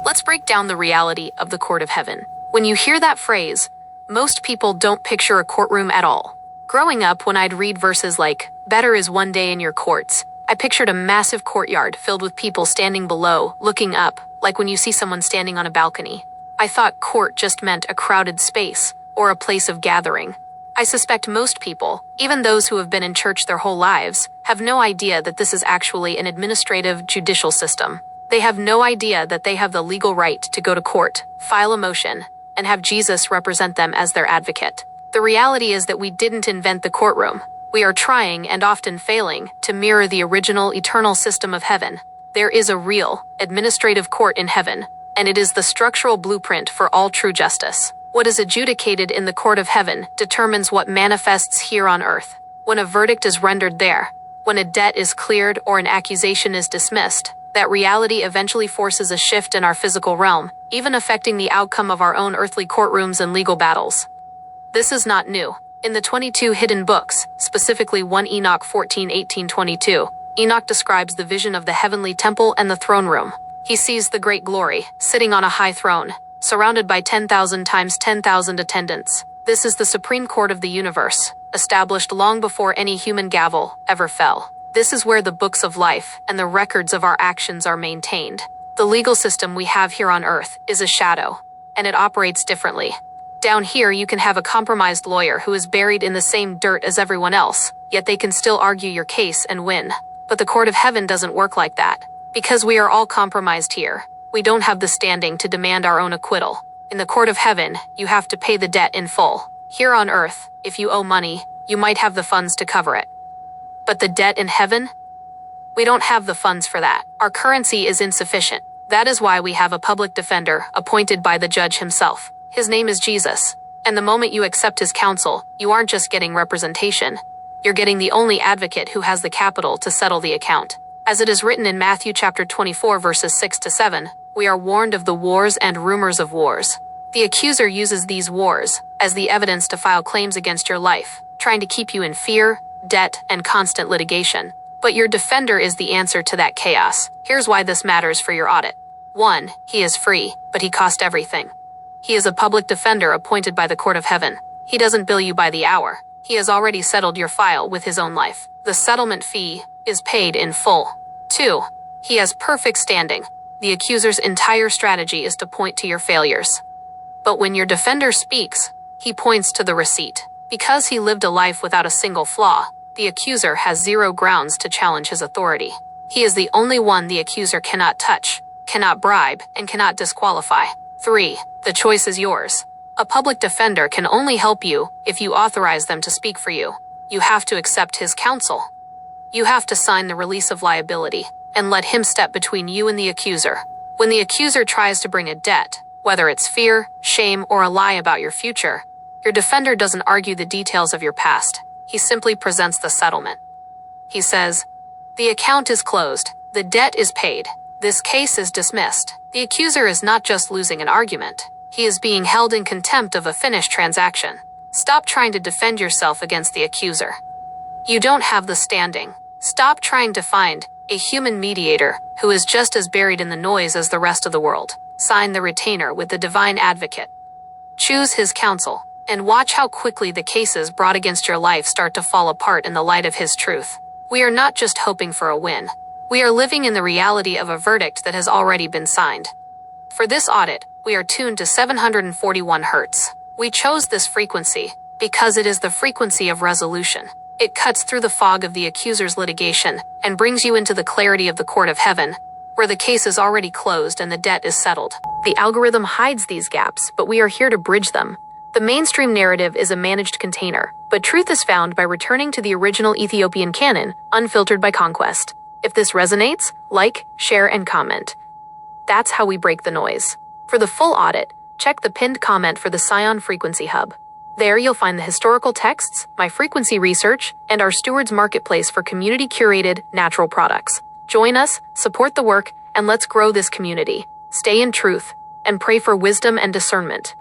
Let's break down the reality of the court of heaven. When you hear that phrase, most people don't picture a courtroom at all. Growing up, when I'd read verses like, "Better is one day in your courts," I pictured a massive courtyard filled with people standing below, looking up, like when you see someone standing on a balcony. I thought court just meant a crowded space, or a place of gathering. I suspect most people, even those who have been in church their whole lives, have no idea that this is actually an administrative, judicial system. They have no idea that they have the legal right to go to court, file a motion, and have Jesus represent them as their advocate. The reality is that we didn't invent the courtroom. We are trying, and often failing, to mirror the original eternal system of heaven. There is a real, administrative court in heaven, and it is the structural blueprint for all true justice. What is adjudicated in the court of heaven determines what manifests here on earth. When a verdict is rendered there, when a debt is cleared or an accusation is dismissed, that reality eventually forces a shift in our physical realm, even affecting the outcome of our own earthly courtrooms and legal battles. This is not new. In the 22 hidden books, specifically 1 Enoch 14:18-22, Enoch describes the vision of the heavenly temple and the throne room. He sees the great glory, sitting on a high throne, surrounded by 10,000 times 10,000 attendants. This is the supreme court of the universe, established long before any human gavel ever fell. This is where the books of life and the records of our actions are maintained. The legal system we have here on earth is a shadow, and it operates differently. Down here, you can have a compromised lawyer who is buried in the same dirt as everyone else, yet they can still argue your case and win. But the court of heaven doesn't work like that. Because we are all compromised here, we don't have the standing to demand our own acquittal. In the court of heaven, you have to pay the debt in full. Here on earth, if you owe money, you might have the funds to cover it. But the debt in heaven? We don't have the funds for that. Our currency is insufficient. That is why we have a public defender appointed by the judge himself. His name is Jesus. And the moment you accept his counsel, you aren't just getting representation. You're getting the only advocate who has the capital to settle the account. As it is written in Matthew chapter 24 verses 6-7, we are warned of the wars and rumors of wars. The accuser uses these wars as the evidence to file claims against your life, trying to keep you in fear, debt, and constant litigation. But your defender is the answer to that chaos. Here's why this matters for your audit. 1. He is free, but he cost everything. He is a public defender appointed by the court of heaven. He doesn't bill you by the hour. He has already settled your file with his own life. The settlement fee is paid in full. 2. He has perfect standing. The accuser's entire strategy is to point to your failures. But when your defender speaks, he points to the receipt. Because he lived a life without a single flaw, the accuser has zero grounds to challenge his authority. He is the only one the accuser cannot touch, cannot bribe, and cannot disqualify. 3. The choice is yours. A public defender can only help you if you authorize them to speak for you. You have to accept his counsel. You have to sign the release of liability and let him step between you and the accuser. When the accuser tries to bring a debt, whether it's fear, shame, or a lie about your future, your defender doesn't argue the details of your past. He simply presents the settlement. He says, "The account is closed. The debt is paid. This case is dismissed." The accuser is not just losing an argument. He is being held in contempt of a finished transaction. Stop trying to defend yourself against the accuser. You don't have the standing. Stop trying to find a human mediator who is just as buried in the noise as the rest of the world. Sign the retainer with the divine advocate. Choose his counsel, and watch how quickly the cases brought against your life start to fall apart in the light of his truth. We are not just hoping for a win. We are living in the reality of a verdict that has already been signed. For this audit, we are tuned to 741 Hz. We chose this frequency because it is the frequency of resolution. It cuts through the fog of the accuser's litigation and brings you into the clarity of the court of heaven, where the case is already closed and the debt is settled. The algorithm hides these gaps, but we are here to bridge them. The mainstream narrative is a managed container, but truth is found by returning to the original Ethiopian canon, unfiltered by conquest. If this resonates, like, share, and comment. That's how we break the noise. For the full audit, check the pinned comment for the Scion Frequency Hub. There you'll find the historical texts, my frequency research, and our Stewards Marketplace for community-curated, natural products. Join us, support the work, and let's grow this community. Stay in truth, and pray for wisdom and discernment.